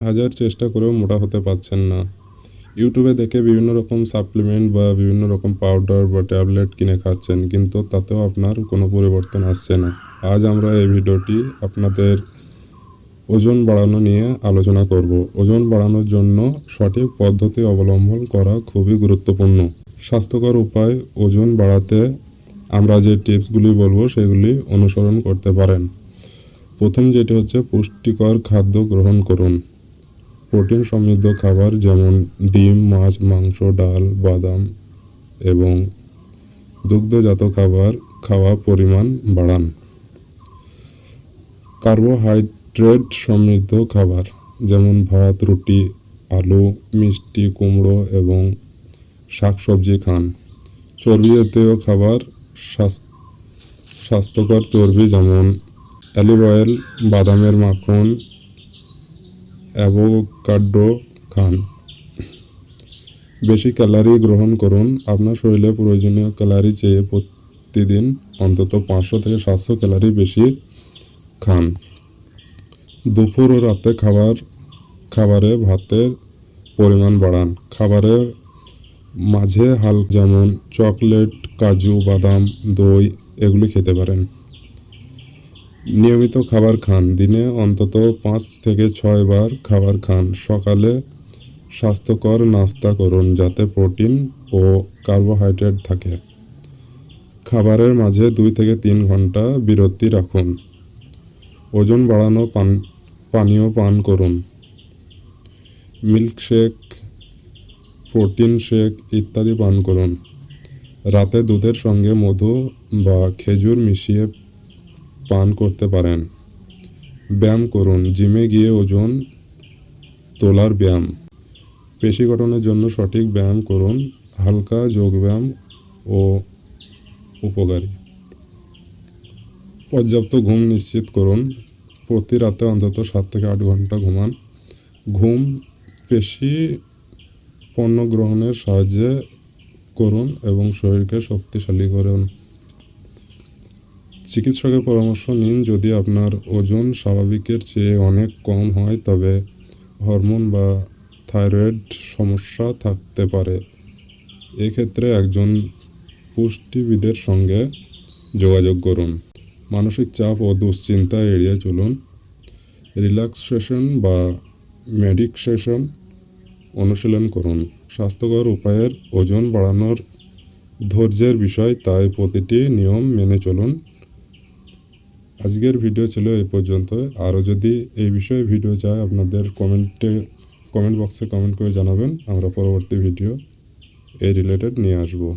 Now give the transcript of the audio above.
হাজার চেষ্টা করেও মোটা হতে পারছেন না। ইউটিউবে দেখে বিভিন্ন রকম সাপ্লিমেন্ট বা বিভিন্ন রকম পাউডার বা ট্যাবলেট কিনে খাচ্ছেন, কিন্তু তাতেও আপনার কোনো পরিবর্তন আসছে না। আজ আমরা এই ভিডিওটি আপনাদের ওজন বাড়ানো নিয়ে আলোচনা করব। ওজন বাড়ানোর জন্য সঠিক পদ্ধতি অবলম্বন করা খুবই গুরুত্বপূর্ণ। স্বাস্থ্যকর উপায় ওজন বাড়াতে আমরা যে টিপসগুলি বলবো সেগুলি অনুসরণ করতে পারেন। প্রথম যেটি হচ্ছে পুষ্টিকর খাদ্য গ্রহণ করুন। প্রোটিন সমৃদ্ধ খাবার যেমন ডিম, মাছ, মাংস, ডাল, বাদাম এবং দুগ্ধজাত খাবার খাওয়া পরিমাণ বাড়ান। কার্বোহাইড্রেট সমৃদ্ধ খাবার যেমন ভাত, রুটি, আলু, মিষ্টি, কুমড়ো এবং শাকসবজি খান। চর্বি জাতীয় খাবার স্বাস্থ্যকর চর্বি যেমন অলিভ অয়েল, বাদামের মাখন, অ্যাভোকাডো খান। বেশি ক্যালারি গ্রহণ করুন। আপনার শরীরে প্রয়োজনীয় ক্যালারি চেয়ে প্রতিদিন অন্তত 500 থেকে 700 ক্যালারি বেশি খান। দুপুর ও রাতে খাবারে ভাতের পরিমাণ বাড়ান। খাবারের মাঝে যেমন চকলেট, কাজু, বাদাম, দই এগুলি খেতে পারেন। নিয়মিত খাবার খান। দিনে অন্তত 5 থেকে 6 বার খাবার খান। সকালে স্বাস্থ্যকর নাস্তা করুন যাতে প্রোটিন ও কার্বোহাইড্রেট থাকে। খাবারের মাঝে 2 থেকে 3 ঘন্টা বিরতি রাখুন। ওজন বাড়ানো পানীয় পান করুন। মিল্কশেক, প্রোটিন শেক ইত্যাদি পান করুন। রাতে দুধের সঙ্গে মধু বা খেজুর মিশিয়ে পান করতে পারেন। ব্যায়াম করুন। জিমে গিয়ে ওজন তোলার ব্যায়াম। পেশি গঠনের জন্য সঠিক ব্যায়াম করুন। হালকা যোগব্যায়াম ও উপকারী। পর্যাপ্ত ঘুম নিশ্চিত করুন। প্রতি রাতে অন্তত 7 থেকে 8 ঘন্টা ঘুমান। ঘুম পেশি পণ্য গ্রহণের সাহায্যে করুন এবং শরীরকে শক্তিশালী করুন। চিকিৎসকের পরামর্শ নিন। যদি আপনার ওজন স্বাভাবিকের চেয়ে অনেক কম হয় তবে হরমোন বা থাইরয়েড সমস্যা থাকতে পারে। এক্ষেত্রে একজন পুষ্টিবিদের সঙ্গে যোগাযোগ করুন। মানসিক চাপ ও দুশ্চিন্তা এড়িয়ে চলুন। রিল্যাক্সেশন বা মেডিটেশন অনুশীলন করুন। স্বাস্থ্যকর উপায়ের ওজন বাড়ানোর ধৈর্যের বিষয়, তাই প্রতিটি নিয়ম মেনে চলুন। আজকের ভিডিও ছিল এই পর্যন্ত। আরও যদি এই বিষয়ে ভিডিও চাই আপনাদের কমেন্ট বক্সে কমেন্ট করে জানাবেন। আমরা পরবর্তী ভিডিও এই রিলেটেড নিয়ে আসবো।